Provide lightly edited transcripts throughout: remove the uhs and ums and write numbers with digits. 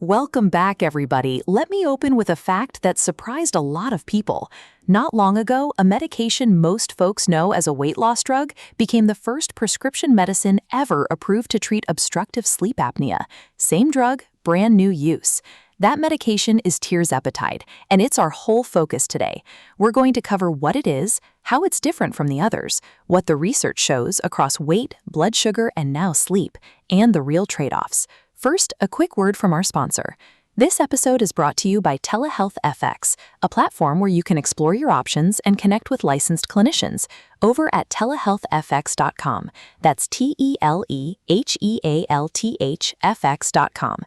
Welcome back, everybody. Let me open with a fact that surprised a lot of people. Not long ago, a medication most folks know as a weight loss drug became the first prescription medicine ever approved to treat obstructive sleep apnea. Same drug, brand new use. That medication is Tirzepatide, and it's our whole focus today. We're going to cover what it is, how it's different from the others, what the research shows across weight, blood sugar, and now sleep, and the real trade-offs. First, a quick word from our sponsor. This episode is brought to you by Telehealth FX, a platform where you can explore your options and connect with licensed clinicians over at telehealthfx.com. That's TELEHEALTHFX.com.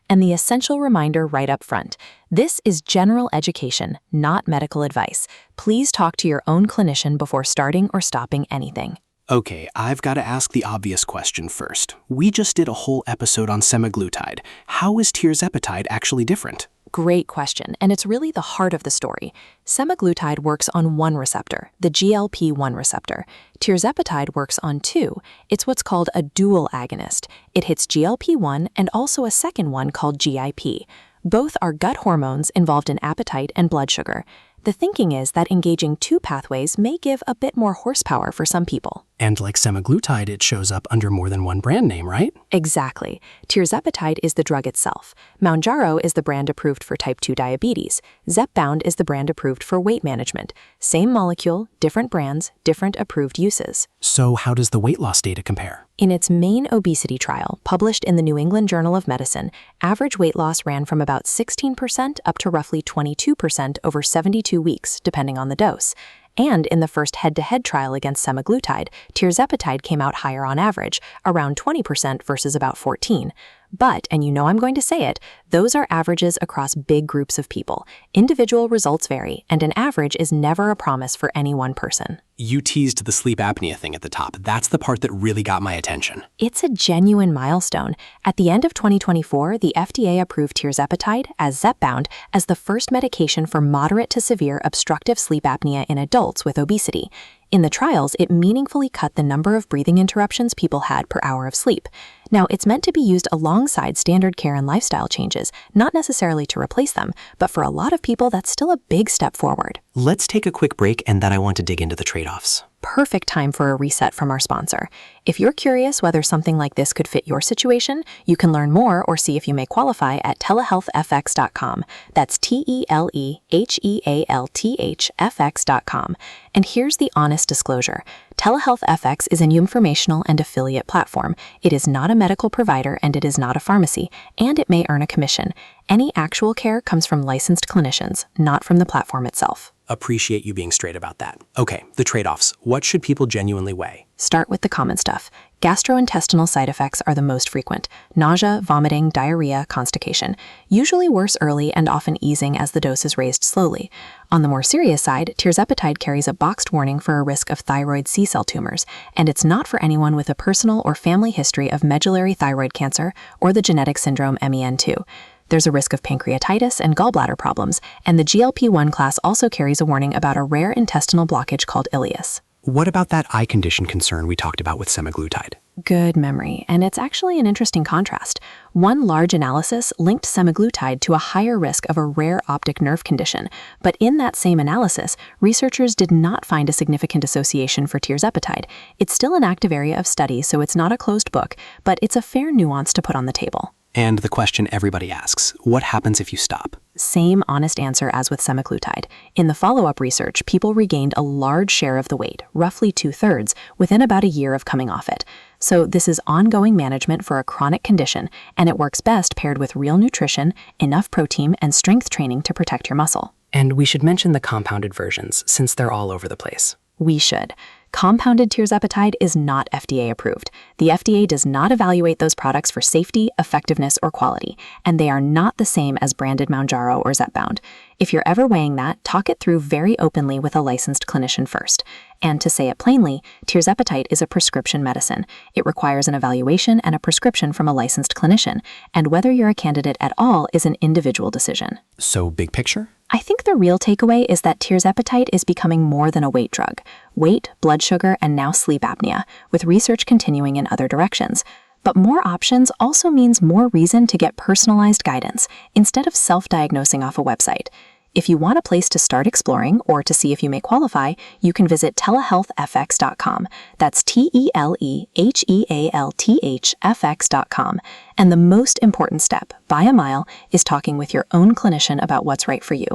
And the essential reminder right up front, this is general education, not medical advice. Please talk to your own clinician before starting or stopping anything. Okay, I've got to ask the obvious question first. We just did a whole episode on semaglutide. How is Tirzepatide actually different? Great question, and it's really the heart of the story. Semaglutide works on one receptor, the GLP-1 receptor. Tirzepatide works on two. It's what's called a dual agonist. It hits GLP-1 and also a second one called GIP. Both are gut hormones involved in appetite and blood sugar. The thinking is that engaging two pathways may give a bit more horsepower for some people. And like semaglutide, it shows up under more than one brand name, right? Exactly. Tirzepatide is the drug itself. Mounjaro is the brand approved for type 2 diabetes. Zepbound is the brand approved for weight management. Same molecule, different brands, different approved uses. So how does the weight loss data compare? In its main obesity trial, published in the New England Journal of Medicine, average weight loss ran from about 16% up to roughly 22% over 72 weeks, depending on the dose. And in the first head-to-head trial against semaglutide, Tirzepatide came out higher on average, around 20% versus about 14%. But, and you know I'm going to say it, those are averages across big groups of people. Individual results vary, and an average is never a promise for any one person. You teased the sleep apnea thing at the top. That's the part that really got my attention. It's a genuine milestone. At the end of 2024, the FDA approved Tirzepatide, as Zepbound, as the first medication for moderate to severe obstructive sleep apnea in adults with obesity. In the trials, it meaningfully cut the number of breathing interruptions people had per hour of sleep. Now, it's meant to be used alongside standard care and lifestyle changes, not necessarily to replace them, but for a lot of people, that's still a big step forward. Let's take a quick break, and then I want to dig into the trade-offs. Perfect time for a reset from our sponsor. If you're curious whether something like this could fit your situation, you can learn more or see if you may qualify at telehealthfx.com. That's TELEHEALTHFX.com. And here's the honest disclosure. Telehealth FX is an informational and affiliate platform. It is not a medical provider and it is not a pharmacy, and it may earn a commission. Any actual care comes from licensed clinicians, not from the platform itself. Appreciate you being straight about that. Okay, the trade-offs. What should people genuinely weigh? Start with the common stuff. Gastrointestinal side effects are the most frequent: nausea, vomiting, diarrhea, constipation. Usually worse early and often easing as the dose is raised slowly. On the more serious side, Tirzepatide carries a boxed warning for a risk of thyroid C-cell tumors, and it's not for anyone with a personal or family history of medullary thyroid cancer or the genetic syndrome MEN2. There's a risk of pancreatitis and gallbladder problems, and the GLP-1 class also carries a warning about a rare intestinal blockage called ileus. What about that eye condition concern we talked about with semaglutide? Good memory, and it's actually an interesting contrast. One large analysis linked semaglutide to a higher risk of a rare optic nerve condition, but in that same analysis, researchers did not find a significant association for Tirzepatide. It's still an active area of study, so it's not a closed book, but it's a fair nuance to put on the table. And the question everybody asks, what happens if you stop? Same honest answer as with semaglutide. In the follow-up research, people regained a large share of the weight, roughly 2/3, within about a year of coming off it. So this is ongoing management for a chronic condition, and it works best paired with real nutrition, enough protein, and strength training to protect your muscle. And we should mention the compounded versions, since they're all over the place. We should. Compounded Tirzepatide is not FDA approved. The FDA does not evaluate those products for safety, effectiveness, or quality, and they are not the same as branded Mounjaro or Zepbound. If you're ever weighing that, talk it through very openly with a licensed clinician first. And to say it plainly, Tirzepatide is a prescription medicine. It requires an evaluation and a prescription from a licensed clinician, and whether you're a candidate at all is an individual decision. So, big picture? I think the real takeaway is that Tirzepatide is becoming more than a weight drug. Weight, blood sugar, and now sleep apnea, with research continuing in other directions. But more options also means more reason to get personalized guidance instead of self-diagnosing off a website. If you want a place to start exploring or to see if you may qualify, you can visit telehealthfx.com. That's telehealthfx.com. And the most important step, by a mile, is talking with your own clinician about what's right for you.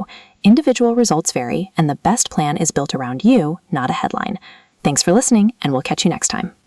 Individual results vary, and the best plan is built around you, not a headline. Thanks for listening, and we'll catch you next time.